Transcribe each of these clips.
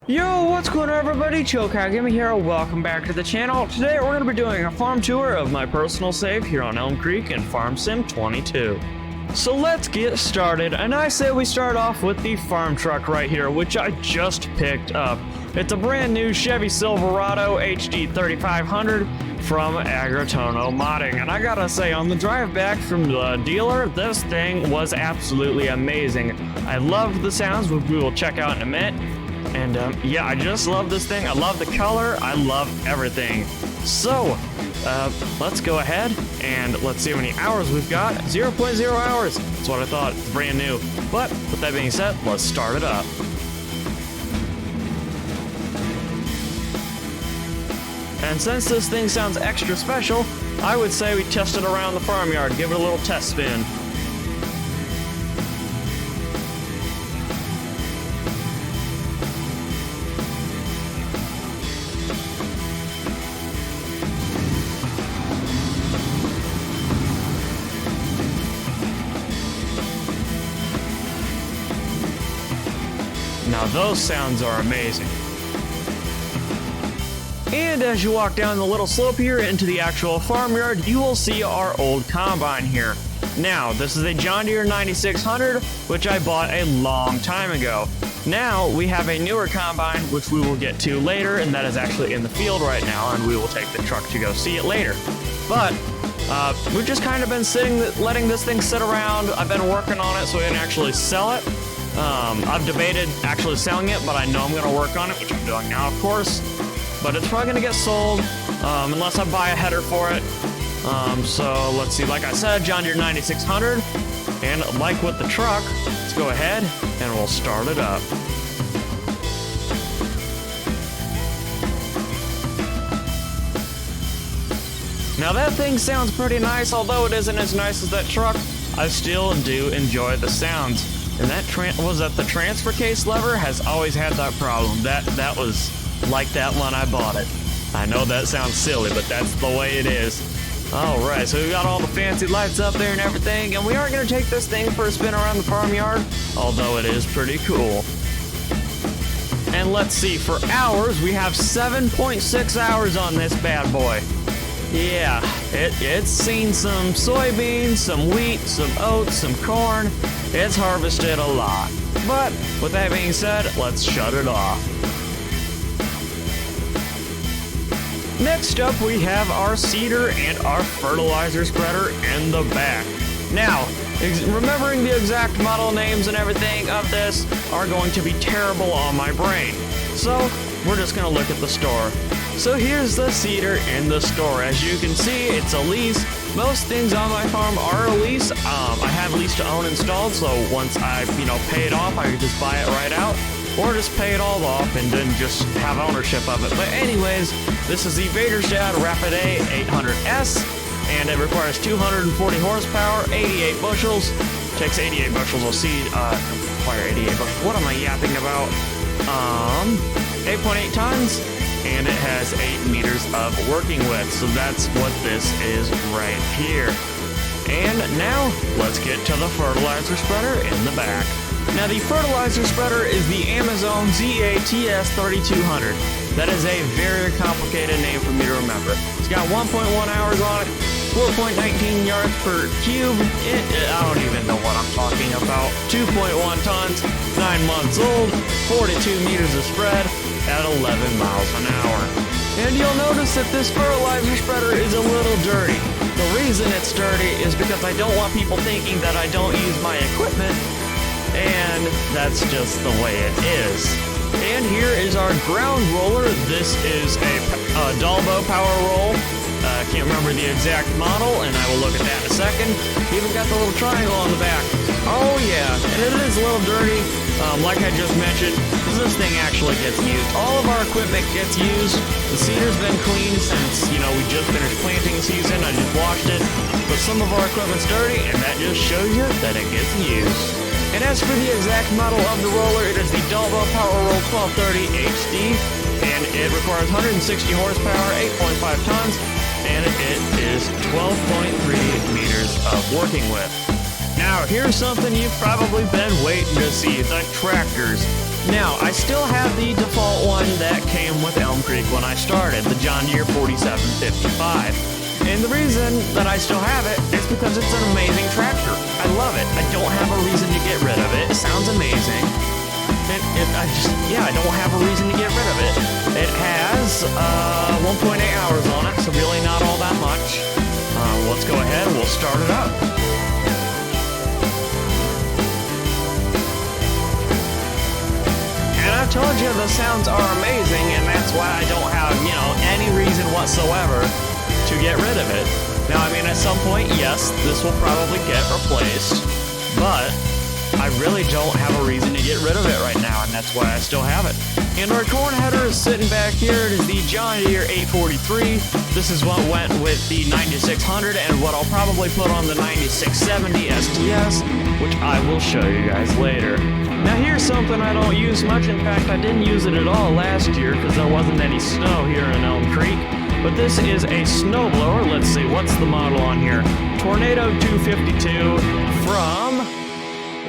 Yo, what's going on everybody? Chillcat here, welcome back to the channel. Today we're going to be doing a farm tour of my personal save here on Elm Creek in Farm Sim 22. So let's get started, and I say we start off with the farm truck right here, which I just picked up. It's a brand new Chevy Silverado HD 3500 from Agritono Modding, and I gotta say, on the drive back from the dealer, this thing was absolutely amazing. I loved the sounds, which we will check out in a minute. And yeah, I just love this thing. I love the color. I love everything. So, let's go ahead and let's see how many hours we've got. 0.0 hours. That's what I thought. It's brand new. But with that being said, let's start it up. And since this thing sounds extra special, I would say we test it around the farmyard. Give it a little test spin. Now those sounds are amazing. And as you walk down the little slope here into the actual farmyard, you will see our old combine here. Now, this is a John Deere 9600, which I bought a long time ago. Now, we have a newer combine, which we will get to later, and that is actually in the field right now, and we will take the truck to go see it later. But, we've just kind of been letting this thing sit around. I've been working on it so we can actually sell it. I've debated actually selling it, but I know I'm going to work on it, which I'm doing now, of course. But it's probably going to get sold, unless I buy a header for it. So let's see, like I said, John Deere 9600. And like with the truck, let's go ahead and we'll start it up. Now that thing sounds pretty nice, although it isn't as nice as that truck. I still do enjoy the sounds. And that the transfer case lever has always had that problem. That was like that when I bought it. I know that sounds silly, but that's the way it is. Alright, so we've got all the fancy lights up there and everything, and we are going to take this thing for a spin around the farmyard, although it is pretty cool. And let's see, for hours, we have 7.6 hours on this bad boy. Yeah, it's seen some soybeans, some wheat, some oats, some corn. It's harvested a lot. But with that being said, let's shut it off. Next up, we have our seeder and our fertilizer spreader in the back. Now, remembering the exact model names and everything of this are going to be terrible on my brain. So, we're just going to look at the store. So here's the seeder in the store. As you can see, it's a lease. Most things on my farm are a lease. I have lease to own installed, so once I, pay it off, I can just buy it right out, or just pay it all off and then just have ownership of it. But anyways, this is the Vaderstad Rapid A 800S, and it requires 240 horsepower, 88 bushels. Takes 88 bushels of seed. Require 88 bushels. What am I yapping about? 8.8 tons. And it has 8 meters of working width, so that's what this is right here. And now, let's get to the fertilizer spreader in the back. Now the fertilizer spreader is the Amazon ZATS 3200. That is a very complicated name for me to remember. It's got 1.1 hours on it, 4.19 yards per cube. I don't even know what I'm talking about. 2.1 tons, 9 months old, 42 meters of spread at 11 miles an hour. And you'll notice that this fertilizer spreader is a little dirty. The reason it's dirty is because I don't want people thinking that I don't use my equipment, and that's just the way it is. And here is our ground roller. This is a Dalbo power roll. I can't remember the exact model, and I will look at that in a second. Even got the little triangle on the back. Oh yeah, and it is a little dirty, like I just mentioned, because this thing actually gets used. All of our equipment gets used. The seeder's been cleaned since, we just finished planting season. I just washed it, but some of our equipment's dirty, and that just shows you that it gets used. And as for the exact model of the roller, it is the Dalbo Power Roll 1230 HD, and it requires 160 horsepower, 8.5 tons, and it is 12.3 meters of working width. Now, here's something you've probably been waiting to see, the tractors. Now, I still have the default when I started, the John Deere 4755. And the reason that I still have it is because it's an amazing tractor. I love it. I don't have a reason to get rid of it. It sounds amazing. I don't have a reason to get rid of it. It has 1.8 hours on it, so really not all that much. Let's go ahead and we'll start it up. And I told you the sounds are amazing, and that's why I don't have, any reason whatsoever to get rid of it. Now, I mean, at some point, yes, this will probably get replaced, but I really don't have a reason to get rid of it right now, and that's why I still have it. And our corn header is sitting back here. It is the John Deere 843. This is what went with the 9600 and what I'll probably put on the 9670 STS, which I will show you guys later. Now here's something I don't use much. In fact, I didn't use it at all last year because there wasn't any snow here in Elm Creek. But this is a snowblower. Let's see, what's the model on here? Tornado 252 from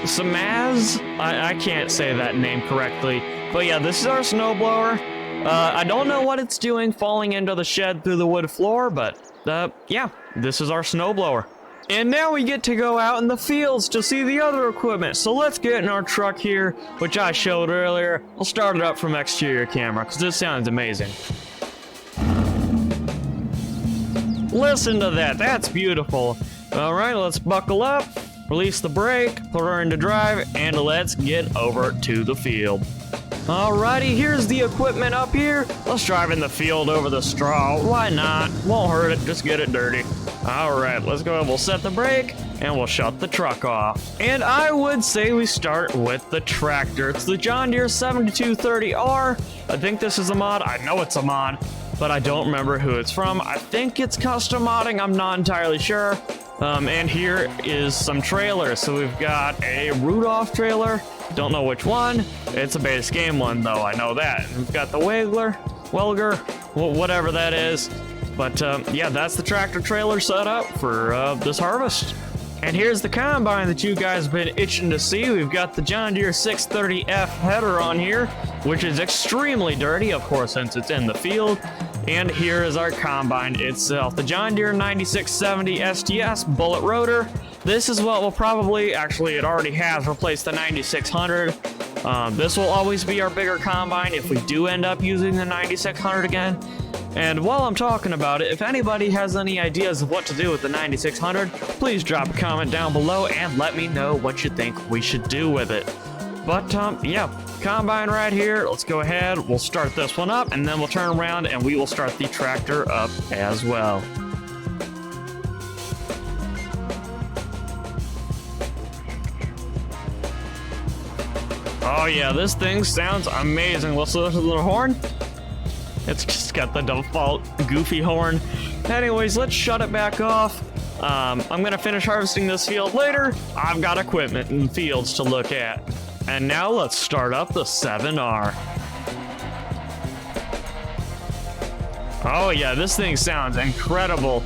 Samaz. I can't say that name correctly. But yeah, this is our snowblower. I don't know what it's doing falling into the shed through the wood floor, but yeah, this is our snowblower. And now we get to go out in the fields to see the other equipment. So let's get in our truck here, which I showed earlier. I'll start it up from exterior camera because this sounds amazing. Listen to that, that's beautiful. All right, let's buckle up, release the brake, put her into drive, and let's get over to the field. Alrighty, here's the equipment up here. Let's drive in the field over the straw. Why not? Won't hurt it, just get it dirty. Alright, let's go. We'll set the brake and we'll shut the truck off. And I would say we start with the tractor. It's the John Deere 7230R. I think this is a mod. I know it's a mod, but I don't remember who it's from. I think it's custom modding. I'm not entirely sure. And here is some trailers. So we've got a Rudolph trailer. Don't know which one. It's a base game one though, I know that. And we've got the Welger, whatever that is. But yeah, that's the tractor trailer set up for this harvest. And here's the combine that you guys have been itching to see. We've got the John Deere 630F header on here, which is extremely dirty, of course, since it's in the field. And here is our combine itself, the John Deere 9670 STS bullet rotor. This is what will probably, actually it already has replaced the 9600. This will always be our bigger combine if we do end up using the 9600 again. And while I'm talking about it, if anybody has any ideas of what to do with the 9600, please drop a comment down below and let me know what you think we should do with it. But yeah, combine right here. Let's go ahead, we'll start this one up and then we'll turn around and we will start the tractor up as well. Oh yeah, this thing sounds amazing. Let's listen to the horn. It's just got the default goofy horn. Anyways, let's shut it back off. I'm gonna finish harvesting this field later. I've got equipment in fields to look at. And now let's start up the 7R. Oh yeah, this thing sounds incredible.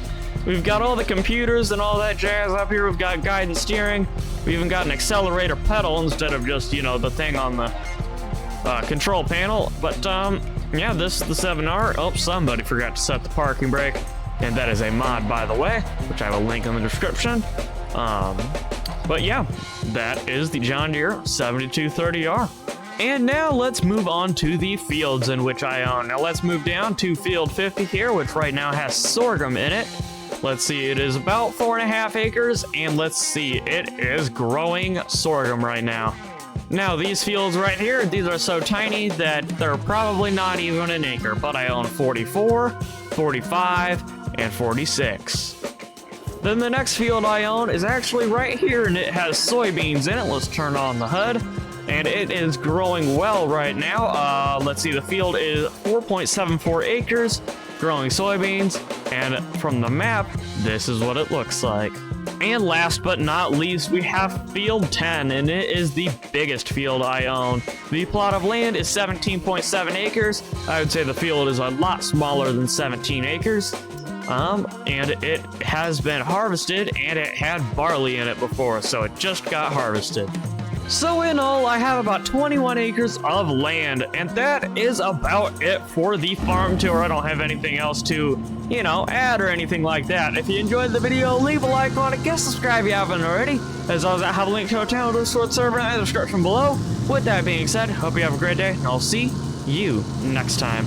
We've got all the computers and all that jazz up here. We've got guidance steering. We even got an accelerator pedal instead of just, the thing on the control panel. But yeah, this is the 7R. Oh, somebody forgot to set the parking brake. And that is a mod, by the way, which I will link in the description. But yeah, that is the John Deere 7230R. And now let's move on to the fields in which I own. Now let's move down to field 50 here, which right now has sorghum in it. Let's see, it is about 4.5 acres, and let's see, it is growing sorghum right now. Now these fields right here, these are so tiny that they're probably not even an acre, but I own 44, 45, and 46. Then the next field I own is actually right here, and it has soybeans in it. Let's turn on the HUD. And it is growing well right now. Let's see, the field is 4.74 acres, growing soybeans, and from the map, this is what it looks like. And last but not least, we have field 10, and it is the biggest field I own. The plot of land is 17.7 acres. I would say the field is a lot smaller than 17 acres. And it has been harvested, and it had barley in it before, so it just got harvested. So in all, I have about 21 acres of land, and that is about it for the farm tour. I don't have anything else to, add or anything like that. If you enjoyed the video, leave a like on it, subscribe if you haven't already. As always, I have a link to our channel, Discord server, in the description below. With that being said, hope you have a great day, and I'll see you next time.